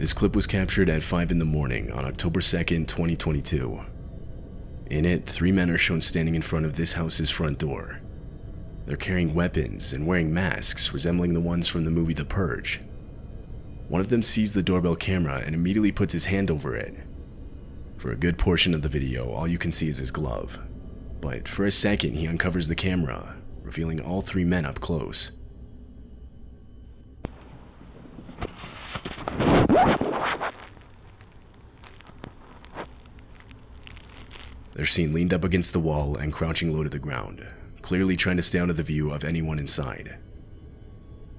This clip was captured at 5 in the morning on October 2nd, 2022. In it, 3 men are shown standing in front of this house's front door. They're carrying weapons and wearing masks resembling the ones from the movie The Purge. One of them sees the doorbell camera and immediately puts his hand over it. For a good portion of the video, all you can see is his glove. But for a second, he uncovers the camera, revealing all 3 men up close. They're seen leaned up against the wall and crouching low to the ground, clearly trying to stay out of the view of anyone inside.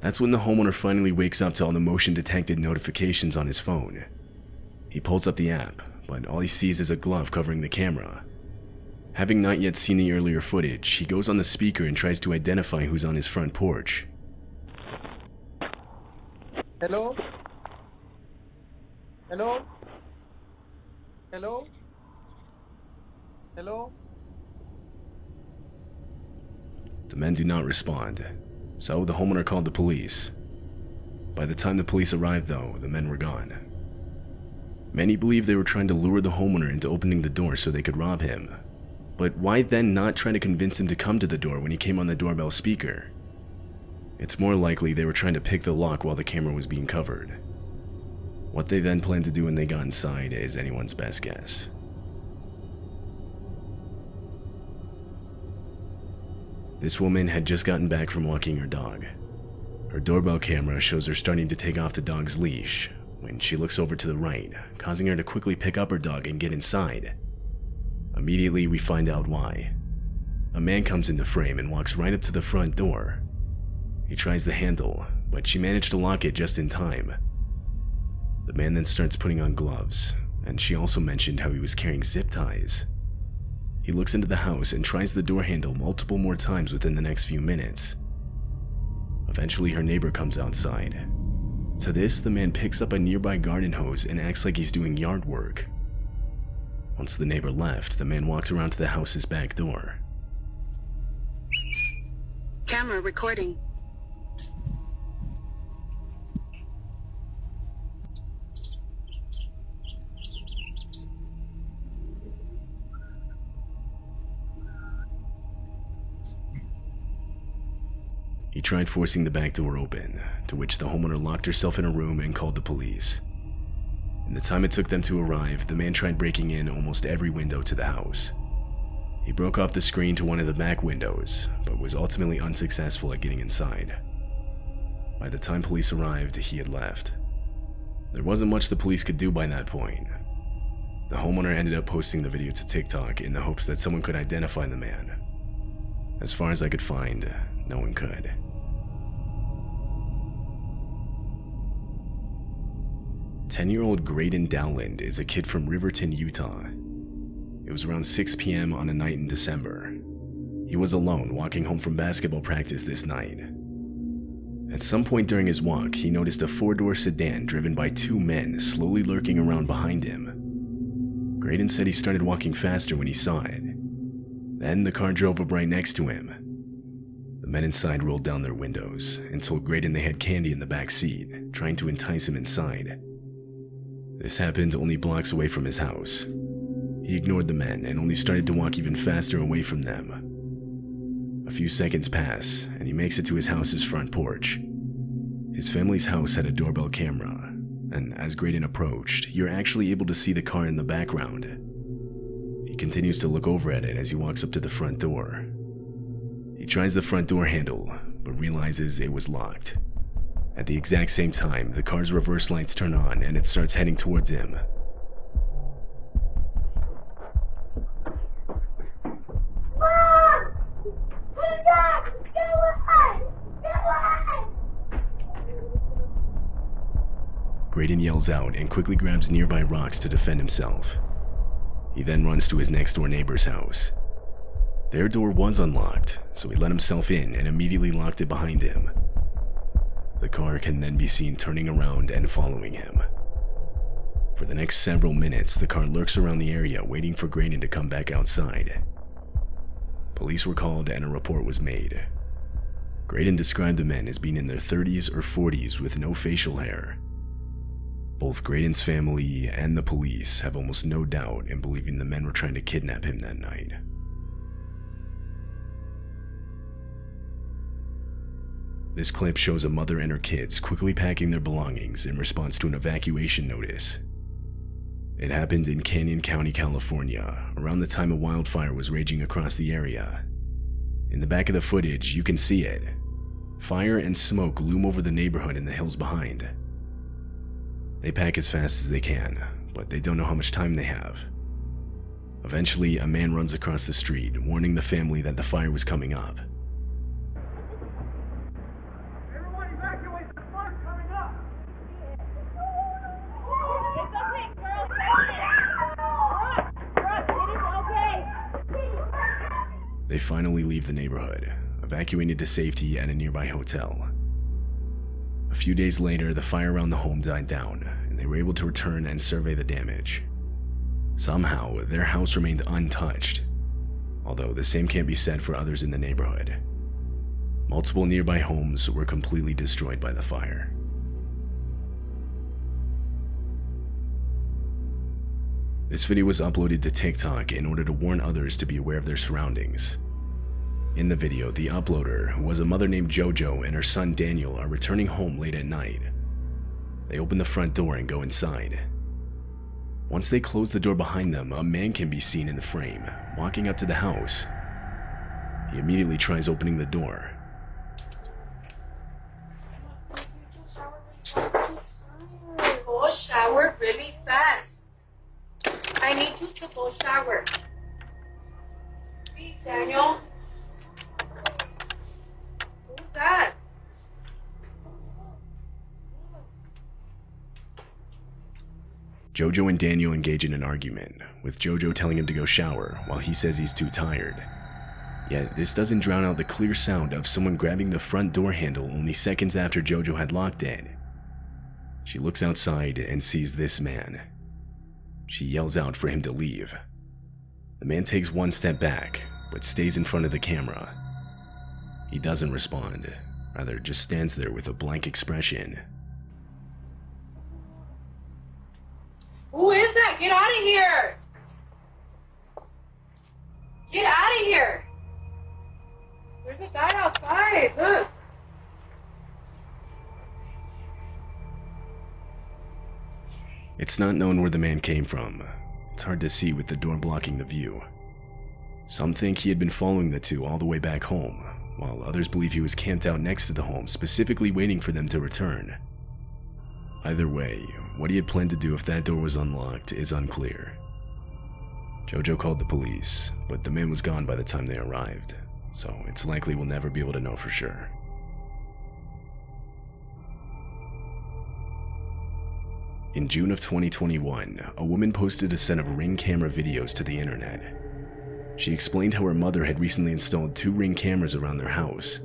That's when the homeowner finally wakes up to all the motion-detected notifications on his phone. He pulls up the app, but all he sees is a glove covering the camera. Having not yet seen the earlier footage, he goes on the speaker and tries to identify who's on his front porch. Hello? Hello? Hello? Hello? The men do not respond, so the homeowner called the police. By the time the police arrived, though, the men were gone. Many believe they were trying to lure the homeowner into opening the door so they could rob him. But why then not try to convince him to come to the door when he came on the doorbell speaker? It's more likely they were trying to pick the lock while the camera was being covered. What they then planned to do when they got inside is anyone's best guess. This woman had just gotten back from walking her dog. Her doorbell camera shows her starting to take off the dog's leash when she looks over to the right, causing her to quickly pick up her dog and get inside. Immediately, we find out why. A man comes into frame and walks right up to the front door. He tries the handle, but she managed to lock it just in time. The man then starts putting on gloves, and she also mentioned how he was carrying zip ties. He looks into the house and tries the door handle multiple more times within the next few minutes. Eventually, her neighbor comes outside. To this, the man picks up a nearby garden hose and acts like he's doing yard work. Once the neighbor left, the man walked around to the house's back door. Camera recording. He tried forcing the back door open, to which the homeowner locked herself in a room and called the police. In the time it took them to arrive, the man tried breaking in almost every window to the house. He broke off the screen to one of the back windows, but was ultimately unsuccessful at getting inside. By the time police arrived, he had left. There wasn't much the police could do by that point. The homeowner ended up posting the video to TikTok in the hopes that someone could identify the man. As far as I could find, no one could. 10-year-old Graydon Dowland is a kid from Riverton, Utah. It was around 6 p.m. on a night in December. He was alone walking home from basketball practice this night. At some point during his walk, he noticed a 4-door sedan driven by 2 men slowly lurking around behind him. Graydon said he started walking faster when he saw it. Then the car drove up right next to him. The men inside rolled down their windows and told Graydon they had candy in the back seat, trying to entice him inside. This happened only blocks away from his house. He ignored the men and only started to walk even faster away from them. A few seconds pass, and he makes it to his house's front porch. His family's house had a doorbell camera, and as Graydon approached, you're actually able to see the car in the background. He continues to look over at it as he walks up to the front door. He tries the front door handle, but realizes it was locked. At the exact same time, the car's reverse lights turn on and it starts heading towards him. Mom! Dad! Get away! Get away! Graydon yells out and quickly grabs nearby rocks to defend himself. He then runs to his next-door neighbor's house. Their door was unlocked, so he let himself in and immediately locked it behind him. The car can then be seen turning around and following him. For the next several minutes, the car lurks around the area waiting for Graydon to come back outside. Police were called and a report was made. Graydon described the men as being in their 30s or 40s with no facial hair. Both Graydon's family and the police have almost no doubt in believing the men were trying to kidnap him that night. This clip shows a mother and her kids quickly packing their belongings in response to an evacuation notice. It happened in Canyon County, California, around the time a wildfire was raging across the area. In the back of the footage, you can see it. Fire and smoke loom over the neighborhood and the hills behind. They pack as fast as they can, but they don't know how much time they have. Eventually, a man runs across the street, warning the family that the fire was coming up. Everyone evacuate, the fire's coming up! It's okay, girls! It is okay! They finally leave the neighborhood, evacuated to safety at a nearby hotel. A few days later, the fire around the home died down, and they were able to return and survey the damage. Somehow, their house remained untouched, although the same can't be said for others in the neighborhood. Multiple nearby homes were completely destroyed by the fire. This video was uploaded to TikTok in order to warn others to be aware of their surroundings. In the video, the uploader, who was a mother named JoJo, and her son Daniel are returning home late at night. They open the front door and go inside. Once they close the door behind them, a man can be seen in the frame, walking up to the house. He immediately tries opening the door. Go shower really fast. I need you to go shower. Please, Daniel. Who's that? JoJo and Daniel engage in an argument, with JoJo telling him to go shower while he says he's too tired. Yet this doesn't drown out the clear sound of someone grabbing the front door handle only seconds after JoJo had locked it. She looks outside and sees this man. She yells out for him to leave. The man takes one step back, but stays in front of the camera. He doesn't respond, rather just stands there with a blank expression. Who is that? Get out of here! Get out of here! There's a guy outside. Look. It's not known where the man came from. It's hard to see with the door blocking the view. Some think he had been following the two all the way back home, while others believe he was camped out next to the home, specifically waiting for them to return. Either way, what he had planned to do if that door was unlocked is unclear. JoJo called the police, but the man was gone by the time they arrived, so it's likely we'll never be able to know for sure. In June of 2021, a woman posted a set of Ring camera videos to the internet. She explained how her mother had recently installed 2 Ring cameras around their house.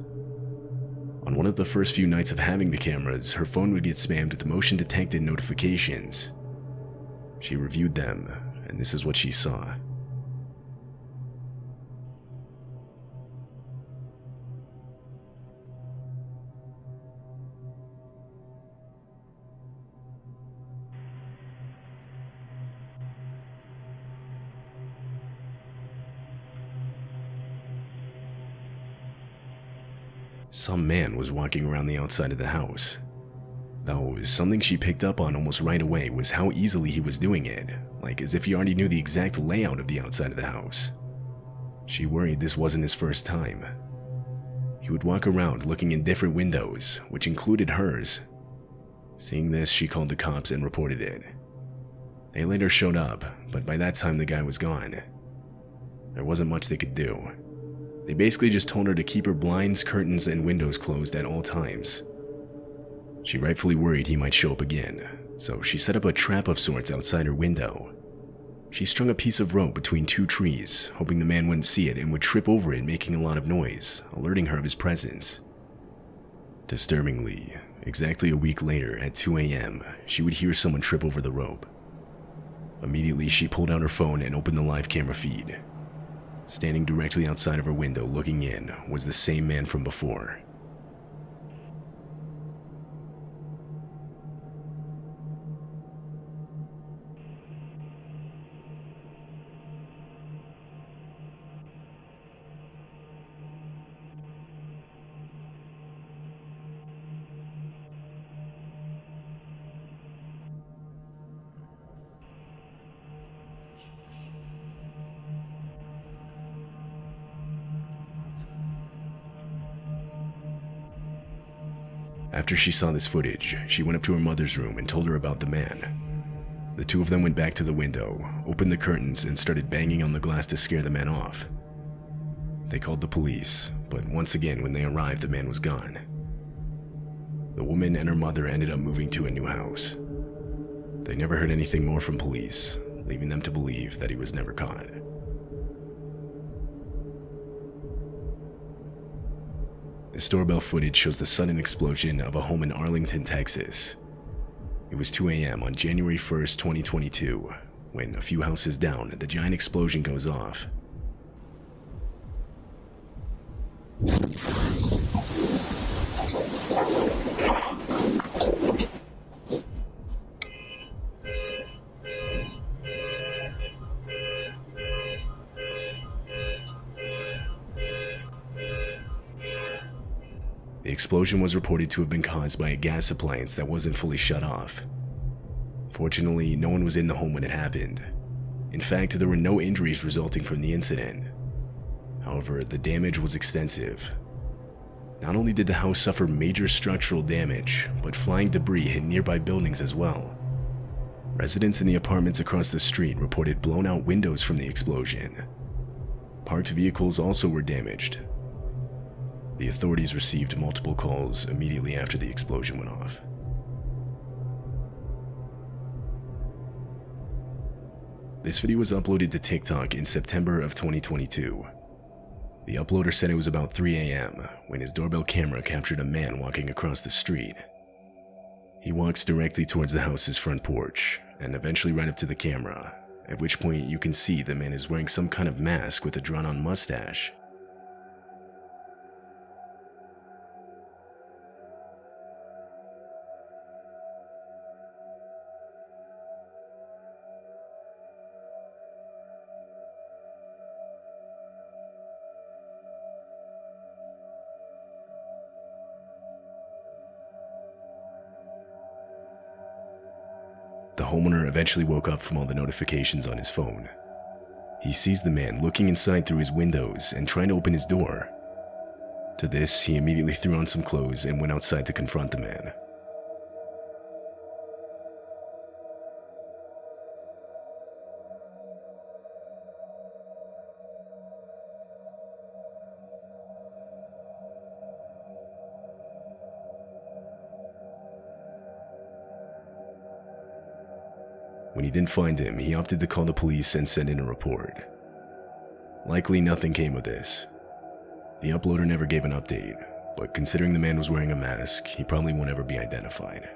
On one of the first few nights of having the cameras, her phone would get spammed with motion-detected notifications. She reviewed them, and this is what she saw. Some man was walking around the outside of the house. Though something she picked up on almost right away was how easily he was doing it, like as if he already knew the exact layout of the outside of the house. She worried this wasn't his first time. He would walk around looking in different windows, which included hers. Seeing this, she called the cops and reported it. They later showed up, but by that time the guy was gone. There wasn't much they could do. They basically just told her to keep her blinds, curtains, and windows closed at all times. She rightfully worried he might show up again, so she set up a trap of sorts outside her window. She strung a piece of rope between 2 trees, hoping the man wouldn't see it and would trip over it, making a lot of noise, alerting her of his presence. Disturbingly, exactly a week later at 2 a.m., she would hear someone trip over the rope. Immediately, she pulled out her phone and opened the live camera feed. Standing directly outside of her window looking in was the same man from before. After she saw this footage, she went up to her mother's room and told her about the man. The two of them went back to the window, opened the curtains, and started banging on the glass to scare the man off. They called the police, but once again, when they arrived, the man was gone. The woman and her mother ended up moving to a new house. They never heard anything more from police, leaving them to believe that he was never caught. This doorbell footage shows the sudden explosion of a home in Arlington, Texas. It was 2 a.m. on January 1st, 2022, when a few houses down, the giant explosion goes off. The explosion was reported to have been caused by a gas appliance that wasn't fully shut off. Fortunately, no one was in the home when it happened. In fact, there were no injuries resulting from the incident. However, the damage was extensive. Not only did the house suffer major structural damage, but flying debris hit nearby buildings as well. Residents in the apartments across the street reported blown-out windows from the explosion. Parked vehicles also were damaged. The authorities received multiple calls immediately after the explosion went off. This video was uploaded to TikTok in September of 2022. The uploader said it was about 3 a.m. when his doorbell camera captured a man walking across the street. He walks directly towards the house's front porch and eventually right up to the camera, at which point you can see the man is wearing some kind of mask with a drawn-on mustache. The homeowner eventually woke up from all the notifications on his phone. He sees the man looking inside through his windows and trying to open his door. To this, he immediately threw on some clothes and went outside to confront the man. When he didn't find him, he opted to call the police and send in a report. Likely nothing came of this. The uploader never gave an update, but considering the man was wearing a mask, he probably won't ever be identified.